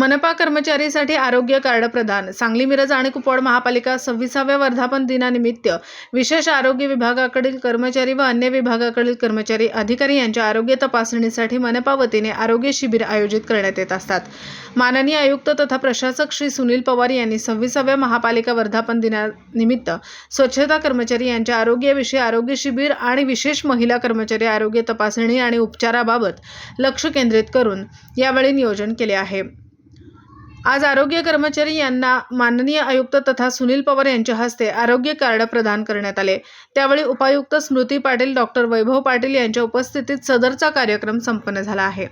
मनपा कर्मचारीसाठी आरोग्य कार्ड प्रदान. सांगली, मिरज आणि कुपवाड महापालिका 26व्या वर्धापन दिनानिमित्त विशेष आरोग्य विभागाकडील कर्मचारी व अन्य विभागाकडील कर्मचारी अधिकारी यांच्या आरोग्य तपासणीसाठी मनपा वतीने आरोग्य शिबिर आयोजित करण्यात येत असतात. माननीय आयुक्त तथा प्रशासक श्री सुनील पवार यांनी 26व्या महापालिका वर्धापन दिनानिमित्त स्वच्छता कर्मचारी यांच्या आरोग्याविषयी आरोग्य शिबिर आणि विशेष महिला कर्मचारी आरोग्य तपासणी आणि उपचाराबाबत लक्ष केंद्रित करून यावेळी नियोजन केले आहे. आज आरोग्य कर्मचारी यांना माननीय आयुक्त तथा सुनील पवार यांच्या हस्ते आरोग्य कार्ड प्रदान करण्यात आले. त्यावेळी उपायुक्त स्मृती पाटील, डॉक्टर वैभव पाटील यांच्या उपस्थितीत सदरचा कार्यक्रम संपन्न झाला आहे.